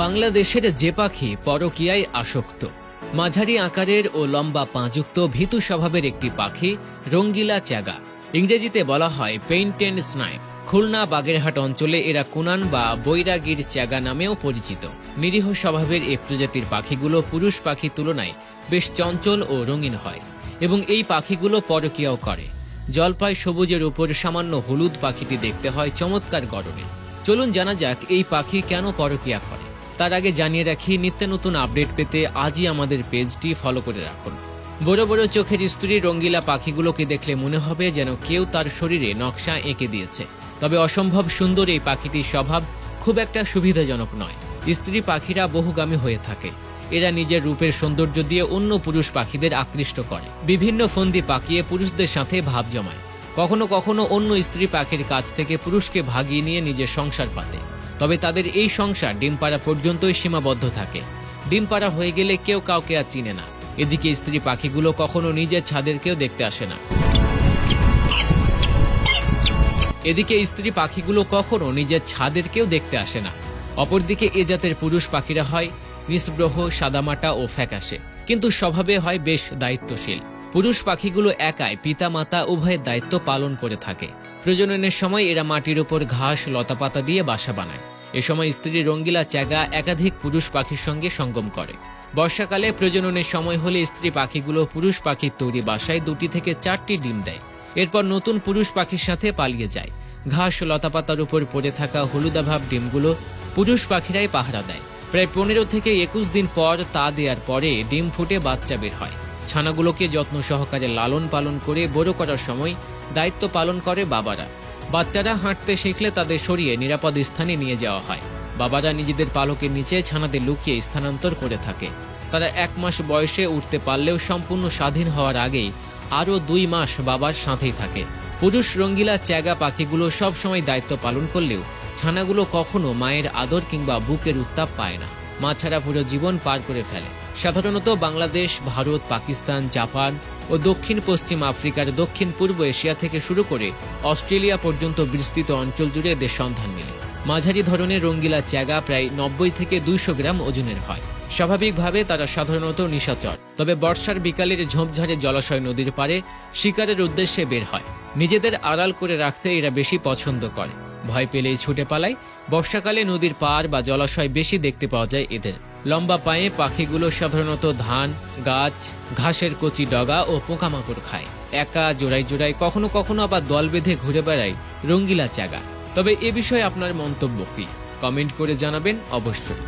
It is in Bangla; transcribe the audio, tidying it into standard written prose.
বাংলাদেশের যে পাখি পরকীয়ায় আসক্ত, মাঝারি আকারের ও লম্বা পাঁজযুক্ত ভীতু স্বভাবের একটি পাখি রঙ্গিলা চ্যাগা। ইংরেজিতে বলা হয় পেইন্টেড স্নাইপ। খুলনা বাগেরহাট অঞ্চলে এরা কুনান বা বৈরাগীর চ্যাগা নামেও পরিচিত। নিরীহ স্বভাবের এই প্রজাতির পাখিগুলো পুরুষ পাখির তুলনায় বেশ চঞ্চল ও রঙিন হয় এবং এই পাখিগুলো পরকীয়াও করে। জলপাই সবুজের উপর সামান্য হলুদ পাখিটি দেখতে হয় চমৎকার গড়নের। চলুন জানা যাক এই পাখি কেন পরকীয়া করে। তার আগে জানিয়ে রাখি, নিত্য নতুন আপডেট পেতে আজই আমাদের পেজটি ফলো করে রাখুন। বড় বড় চোখের স্ত্রী রঙ্গিলা পাখিগুলোকে দেখলে মনে হবে যেন কেউ তার শরীরে নকশা এঁকে দিয়েছে। তবে অসম্ভব সুন্দর এই পাখিটির স্বভাব খুব একটা সুবিধাজনক নয়। স্ত্রী পাখিরা বহুগামী হয়ে থাকে। এরা নিজের রূপের সৌন্দর্য দিয়ে অন্য পুরুষ পাখিদের আকৃষ্ট করে। বিভিন্ন ফন্দি পাকিয়ে পুরুষদের সাথে ভাব জমায়। কখনো কখনো অন্য স্ত্রী পাখির কাছ থেকে পুরুষকে ভাগিয়ে নিয়ে নিজের সংসার পাতে। তবে তাদের এই সংসার ডিম পাড়া পর্যন্তই সীমাবদ্ধ থাকে। ডিম পাড়া হয়ে গেলে কেউ কাউকে আর চিনে না। এদিকে স্ত্রী পাখিগুলো কখনো নিজের ছাদেরকেও দেখতে আসে না। অপরদিকে এ জাতের পুরুষ পাখিরা হয় নিস্পৃহ, সাদামাটা ও ফ্যাকাশে, কিন্তু স্বভাবে হয় বেশ দায়িত্বশীল। পুরুষ পাখিগুলো একাই পিতা মাতা উভয়ের দায়িত্ব পালন করে থাকে। প্রজননের সময় এরা মাটির উপর ঘাস লতাপাতা দিয়ে বাসা বানায়। এ সময় স্ত্রী রঙ্গিলা চ্যাগা একাধিক পুরুষ পাখির সঙ্গে সঙ্গম করে। বর্ষাকালে প্রজননের সময় হলে স্ত্রী পাখিগুলো পুরুষ পাখির তৈরি বাসায় 2 থেকে 4টি ডিম দেয়। এরপর নতুন পুরুষ পাখির সাথে পালিয়ে যায়। ঘাস লতাপাতার উপর পড়ে থাকা হলুদাভাব ডিমগুলো পুরুষ পাখিরাই পাহারা দেয়। প্রায় 15 থেকে 21 দিন পর তা দেওয়ার পরে ডিম ফুটে বাচ্চা বের হয়। ছানাগুলোকে যত্ন সহকারে লালন পালন করে বড় করার সময় দায়িত্ব পালন করে বাবারা। বাচ্চারা হাঁটতে শিখলে তাদের সরিয়ে নিরাপদ স্থানে নিয়ে যাওয়া হয়। বাবারা নিজেদের পালকের নিচে ছানাদের লুকিয়ে স্থানান্তর করে থাকে। তারা 1 মাস বয়সে উঠতে পারলেও সম্পূর্ণ স্বাধীন হওয়ার আগেই আরও 2 মাস বাবার সাথেই থাকে। পুরুষ রঙ্গিলা চ্যাগা পাখিগুলো সবসময় দায়িত্ব পালন করলেও ছানাগুলো কখনো মায়ের আদর কিংবা বুকের উত্তাপ পায় না। মা ছাড়া পুরো জীবন পার করে ফেলে। সাধারণত বাংলাদেশ, ভারত, পাকিস্তান, জাপান ও দক্ষিণ পশ্চিম আফ্রিকার দক্ষিণ পূর্ব এশিয়া থেকে শুরু করে অস্ট্রেলিয়া পর্যন্ত বিস্তৃত অঞ্চল জুড়ে এদের সন্ধান মেলে। মাঝারি ধরনের রঙ্গিলা চ্যাগা প্রায় 90 থেকে 200 গ্রাম ওজনের হয়। স্বাভাবিকভাবে তারা সাধারণত নিশাচর। তবে বর্ষার বিকালের ঝোপঝাড়ে জলাশয় নদীর পাড়ে শিকারের উদ্দেশ্যে বের হয়। নিজেদের আড়াল করে রাখতে এরা বেশি পছন্দ করে। ভয় পেলেই ছুটে পালায়। বর্ষাকালে নদীর পাড় বা জলাশয় বেশি দেখতে পাওয়া যায় এদের। লম্বা পায়ে পাখিগুলো সাধারণত ধান, গাছ, ঘাসের কচি ডগা ও পোকামাকড় খায়। একা, জোড়ায় জোড়ায়, কখনো কখনো আবার দল বেঁধে ঘুরে বেড়ায় রঙ্গিলা চ্যাগা। তবে এ বিষয়ে আপনার মন্তব্য কি? কমেন্ট করে জানাবেন অবশ্যই।